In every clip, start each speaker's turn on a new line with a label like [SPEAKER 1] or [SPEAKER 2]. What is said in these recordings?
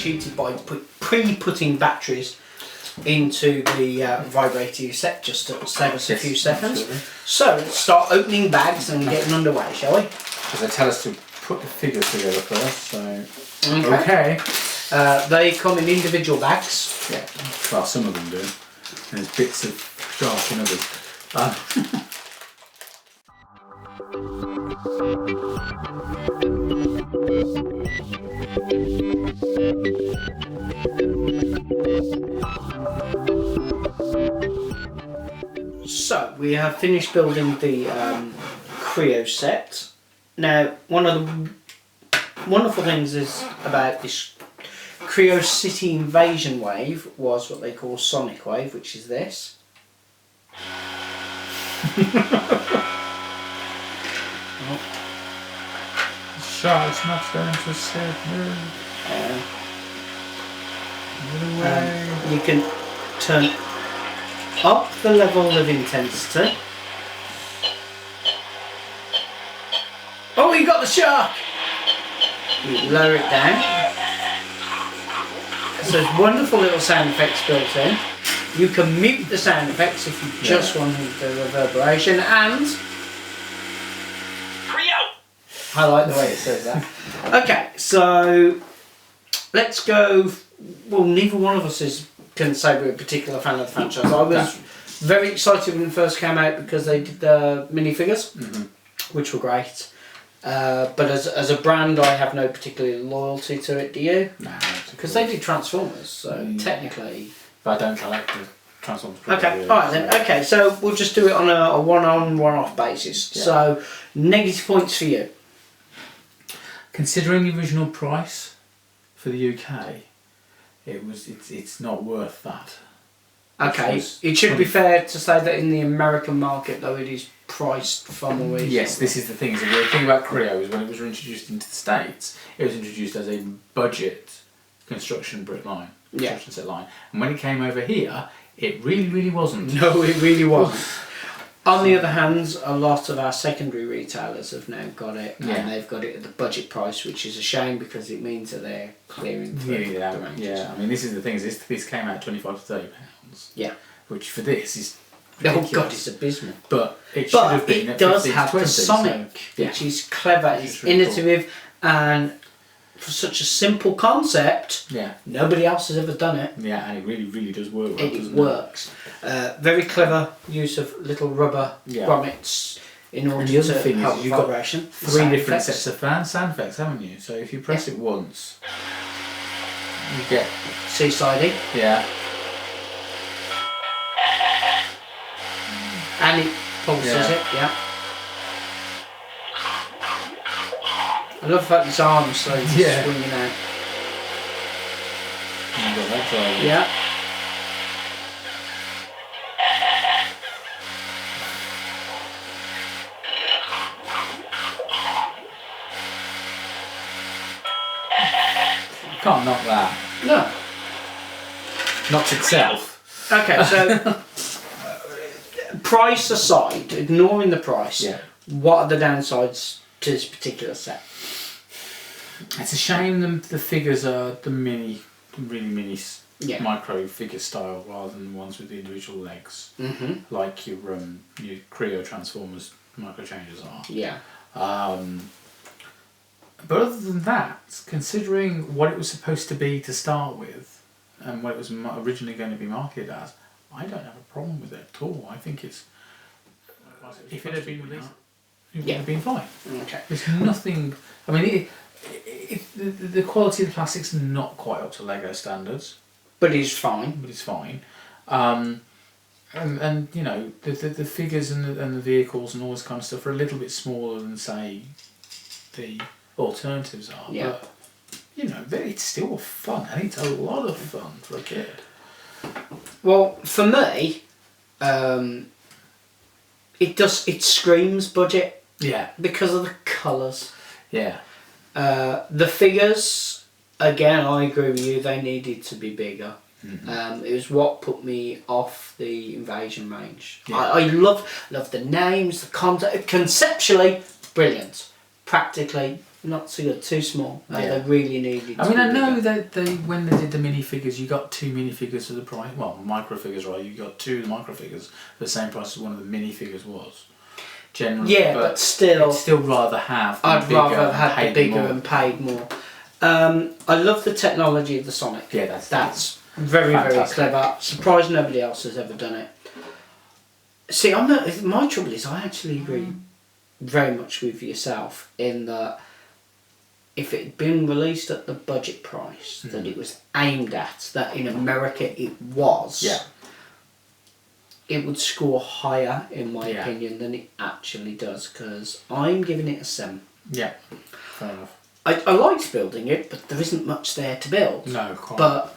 [SPEAKER 1] troubleshoot it by pre-putting batteries into the vibrator you set, just to save us a few seconds.
[SPEAKER 2] Absolutely.
[SPEAKER 1] So let's start opening bags and getting underway, shall we?
[SPEAKER 2] Because they tell us to put the figures together first, so...
[SPEAKER 1] Okay. They come in individual bags.
[SPEAKER 2] Yeah, well, some of them do. There's bits of shark in others.
[SPEAKER 1] So we have finished building the Kre-o set. Now, one of the wonderful things is about this Kre-o City Invasion wave was what they call Sonic Wave, which is this.
[SPEAKER 2] Shark's not going to set move.
[SPEAKER 1] You can turn up the level of intensity. Oh, you got the shark! You lower it down. So there's wonderful little sound effects built in. You can mute the sound effects if you just want the reverberation, and I like the way it says that. Okay, so let's go. Well, neither one of us can say we're a particular fan of the franchise. I was very excited when it first came out because they did the minifigures, which were great. But as a brand, I have no particular loyalty to it. Do you?
[SPEAKER 2] No,
[SPEAKER 1] because they did Transformers, so technically.
[SPEAKER 2] But I don't collect the Transformers.
[SPEAKER 1] Okay, all right then. Okay, so we'll just do it on a one-on, one-off basis. Yeah. So negative points for you.
[SPEAKER 2] Considering the original price for the UK, it's not worth that.
[SPEAKER 1] Okay, it should be fair to say that in the American market, though, it is priced far more reasonable.
[SPEAKER 2] Yes, this is the thing. So the thing about Kre-o is when it was introduced into the States, it was introduced as a budget construction brick line, construction set line, and when it came over here, it really wasn't.
[SPEAKER 1] No, it really wasn't. On the other hand, a lot of our secondary retailers have now got it, and they've got it at the budget price, which is a shame because it means that they're clearing through the ranges.
[SPEAKER 2] Yeah, I mean, this is the thing. This came out £25 to £30.
[SPEAKER 1] Yeah.
[SPEAKER 2] Which for this is ridiculous.
[SPEAKER 1] Oh God, it's abysmal.
[SPEAKER 2] But it should have been.
[SPEAKER 1] It does have the Sonic, which is clever, it's really innovative, and for such a simple concept, nobody else has ever done it.
[SPEAKER 2] Yeah, and it really does work well.
[SPEAKER 1] It works. Very clever use of little rubber grommets in order to help
[SPEAKER 2] you've got
[SPEAKER 1] vibration.
[SPEAKER 2] 3 different sets of sound effects, haven't you? So if you press it once, you get
[SPEAKER 1] seasiding.
[SPEAKER 2] Yeah.
[SPEAKER 1] And it pulses it, I love the fact its arms slowly swinging out. Yeah.
[SPEAKER 2] You can't knock that.
[SPEAKER 1] No.
[SPEAKER 2] Knocks itself.
[SPEAKER 1] Okay, so price aside, ignoring the price, what are the downsides to this particular set?
[SPEAKER 2] It's a shame the figures are the really mini micro figure style rather than the ones with the individual legs, like your Kre-o Transformers micro changes are.
[SPEAKER 1] Yeah.
[SPEAKER 2] But other than that, considering what it was supposed to be to start with and what it was originally going to be marketed as, I don't have a problem with it at all. I think it's... If it had been released, it would have been fine.
[SPEAKER 1] Okay.
[SPEAKER 2] There's nothing... I mean, the quality of the plastic's not quite up to Lego standards.
[SPEAKER 1] But it's fine.
[SPEAKER 2] But it's fine. And you know, the figures and the vehicles and all this kind of stuff are a little bit smaller than, say, the alternatives are.
[SPEAKER 1] Yeah.
[SPEAKER 2] But, you know, it's still fun, and it's a lot of fun for a kid.
[SPEAKER 1] Well, for me, it screams budget.
[SPEAKER 2] Yeah.
[SPEAKER 1] Because of the colours.
[SPEAKER 2] Yeah.
[SPEAKER 1] The figures, again, I agree with you, they needed to be bigger. It was what put me off the Invasion range. Yeah. I love the names, the concept. Conceptually, brilliant. Practically, Not so good. Too small.
[SPEAKER 2] Yeah.
[SPEAKER 1] They really needed.
[SPEAKER 2] I mean, I know that when they did the minifigures, you got 2 minifigures for the price. Well, microfigures, right? You got 2 microfigures for the same price as one of the minifigures was. Generally,
[SPEAKER 1] yeah, but still,
[SPEAKER 2] I'd still rather have.
[SPEAKER 1] I'd rather have had the bigger and paid more. I love the technology of the Sonic.
[SPEAKER 2] Yeah,
[SPEAKER 1] that's very
[SPEAKER 2] fantastic.
[SPEAKER 1] very clever. Surprised nobody else has ever done it. See, my trouble is I actually agree very much with yourself in that if it had been released at the budget price that it was aimed at, that in America it was, it would score higher, in my opinion, than it actually does, because I'm giving it a 7.
[SPEAKER 2] Yeah, fair enough.
[SPEAKER 1] I liked building it, but there isn't much there to build.
[SPEAKER 2] No, quite.
[SPEAKER 1] But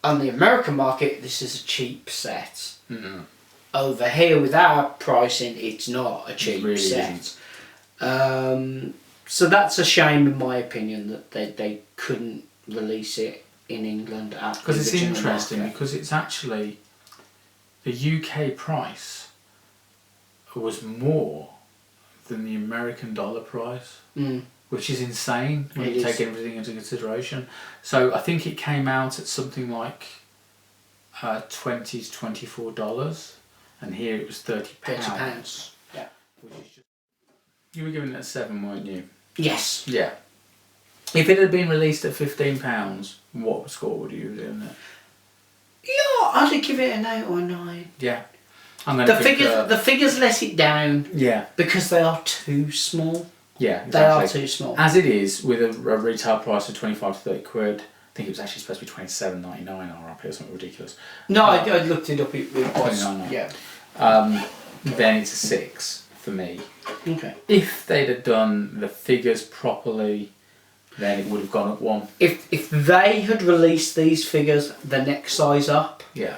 [SPEAKER 1] on the American market, this is a cheap set.
[SPEAKER 2] Mm-hmm.
[SPEAKER 1] Over here, with our pricing, it's not a cheap
[SPEAKER 2] really
[SPEAKER 1] set. So that's a shame, in my opinion, that they couldn't release it in England at
[SPEAKER 2] because it's
[SPEAKER 1] original
[SPEAKER 2] interesting
[SPEAKER 1] market.
[SPEAKER 2] because it's actually the UK price was more than the American dollar price, which is insane when you take everything into consideration. So I think it came out at something like $20 to $24, and here it was £30.
[SPEAKER 1] £30. Yeah.
[SPEAKER 2] You were giving it a 7, weren't you?
[SPEAKER 1] Yes.
[SPEAKER 2] Yeah. If it had been released at £15, what score would you have given it?
[SPEAKER 1] Yeah, I'd give it an 8 or 9.
[SPEAKER 2] Yeah. I'm going to
[SPEAKER 1] The figures let it down.
[SPEAKER 2] Yeah.
[SPEAKER 1] Because they are too small.
[SPEAKER 2] Yeah, exactly.
[SPEAKER 1] They are too small.
[SPEAKER 2] As it is, with a retail price of 25 to 30 quid, I think it was actually supposed to be $27.99 RRP or something ridiculous.
[SPEAKER 1] No, I looked it up. It was.
[SPEAKER 2] $29.99.
[SPEAKER 1] Yeah.
[SPEAKER 2] Then it's a 6 for me.
[SPEAKER 1] Okay.
[SPEAKER 2] If they'd have done the figures properly, then it would have gone up 1.
[SPEAKER 1] If they had released these figures the next size up,
[SPEAKER 2] Yeah.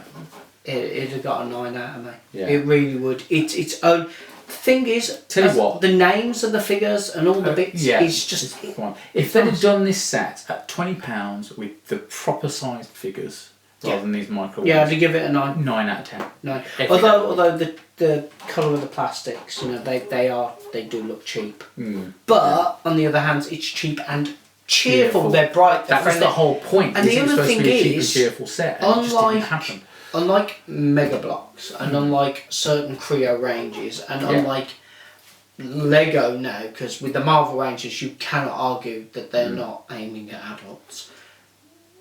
[SPEAKER 1] it'd have got a 9 out of me.
[SPEAKER 2] Yeah.
[SPEAKER 1] It really would. It's its own. The thing is,
[SPEAKER 2] Tell you what,
[SPEAKER 1] the names of the figures and all the bits is just.
[SPEAKER 2] If they'd have done this set at £20 with the proper sized figures rather than these micro ones,
[SPEAKER 1] Yeah, I'd give it a 9.
[SPEAKER 2] 9 out of 10.
[SPEAKER 1] 9. Although the colour of the plastics, they do look cheap. But on the other hand, it's cheap and cheerful. They're bright. They're
[SPEAKER 2] That was the whole point.
[SPEAKER 1] And the other thing
[SPEAKER 2] is, cheap and
[SPEAKER 1] is,
[SPEAKER 2] cheerful set. And it just didn't happen.
[SPEAKER 1] Unlike Mega Bloks and unlike certain Kre-o ranges and unlike Lego now, because with the Marvel ranges you cannot argue that they're not aiming at adults.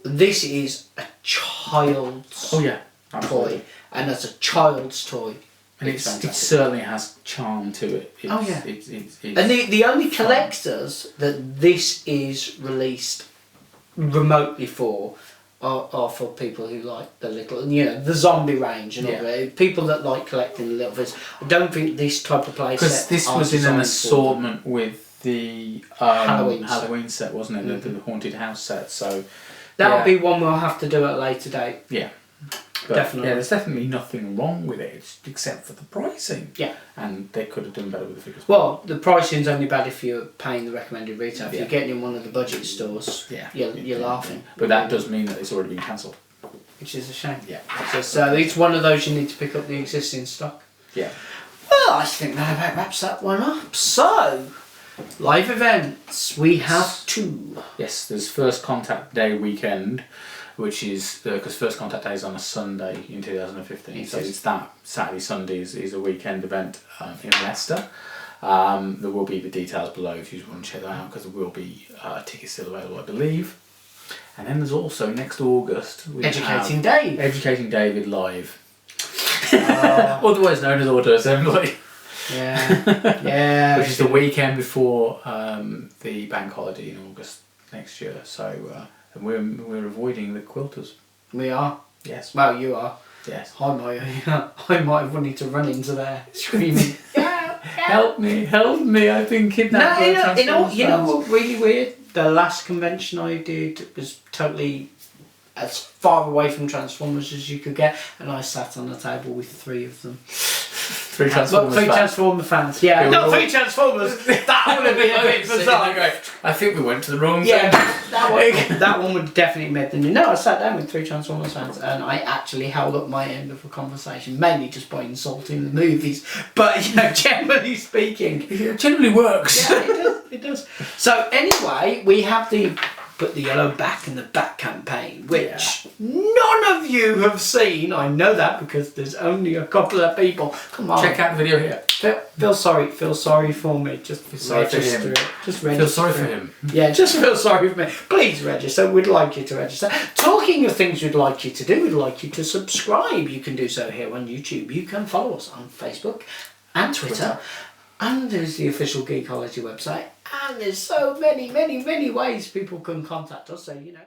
[SPEAKER 1] This is a child's toy, and as a child's toy,
[SPEAKER 2] and it certainly has charm to it. It's
[SPEAKER 1] and the only collectors that this is released remotely for are for people who like the little, the zombie range and all that. People that like collecting the little things. I don't think this type of play set.
[SPEAKER 2] Because this was in an assortment with the Halloween set, wasn't it? The haunted house set. So
[SPEAKER 1] that'll be one we'll have to do at a later date.
[SPEAKER 2] Yeah. But
[SPEAKER 1] definitely.
[SPEAKER 2] Yeah, there's definitely nothing wrong with it, except for the pricing.
[SPEAKER 1] Yeah.
[SPEAKER 2] And they could have done better with the figures.
[SPEAKER 1] Well, the pricing's only bad if you're paying the recommended retail. If you're getting in one of the budget stores, you're laughing.
[SPEAKER 2] But that does mean that it's already been cancelled.
[SPEAKER 1] Which is a shame.
[SPEAKER 2] Yeah.
[SPEAKER 1] So it's one of those you need to pick up the existing stock.
[SPEAKER 2] Yeah.
[SPEAKER 1] Well, I think that about wraps that one up. So, live events. We have 2.
[SPEAKER 2] Yes, there's First Contact Day weekend, which is because First Contact Day is on a Sunday in 2015, so it's that Saturday Sunday is a weekend event in Leicester. There will be the details below if you want to check that out, because there will be tickets still available, I believe. And then there's also next August
[SPEAKER 1] Educating Dave.
[SPEAKER 2] Educating David Live, otherwise known as Auto Assembly.
[SPEAKER 1] Yeah.
[SPEAKER 2] Which is the weekend before the bank holiday in August next year. So. And we're avoiding the quilters. We are. Yes. Well, you are. Yes. I might have wanted to run into there screaming, help me, I've been kidnapped. No, you know what really weird? The last convention I did was totally
[SPEAKER 1] as far away from Transformers as you could get, and I sat on a table with 3 of them.
[SPEAKER 2] 3 Transformers fans.
[SPEAKER 1] Transformer fans. Yeah, not 3 Transformers. That would have been a bit bizarre.
[SPEAKER 2] I think we went to the wrong
[SPEAKER 1] thing. That one would definitely make the news. No, I sat down with 3 Transformers fans and I actually held up my end of a conversation, mainly just by insulting the movies. But, you know, generally speaking,
[SPEAKER 2] it generally works.
[SPEAKER 1] Yeah, it does. So anyway, we have the Put the Yellow Back in the Back campaign, which none of you have seen. I know that because there's only a couple of people. Come on.
[SPEAKER 2] Check out the video here.
[SPEAKER 1] Feel sorry for me. Just
[SPEAKER 2] feel sorry for him.
[SPEAKER 1] Just register.
[SPEAKER 2] Feel sorry for him.
[SPEAKER 1] Yeah, just feel sorry for me. Please register. We'd like you to register. Talking of things we'd like you to do, we'd like you to subscribe. You can do so here on YouTube. You can follow us on Facebook and Twitter. And there's the official Geekology website. And there's so many ways people can contact us. So, you know,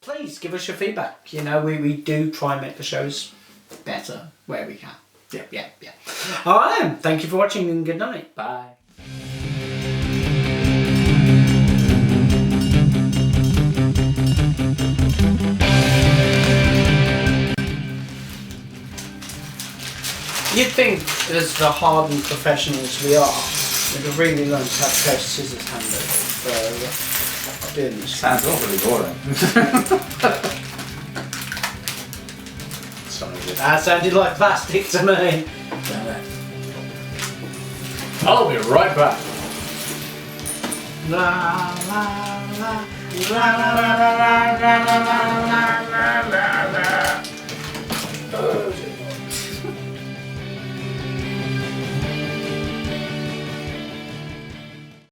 [SPEAKER 1] please give us your feedback. You know, we do try and make the shows better where we can. Yeah. All right, thank you for watching and good night. Bye. You'd think, as the hardened professionals we are, we'd have really learned to have close scissors handle for doing this.
[SPEAKER 2] Sounds awfully boring.
[SPEAKER 1] That sounded like plastic to me.
[SPEAKER 2] I'll be right back.
[SPEAKER 1] La la la la la la la la la la.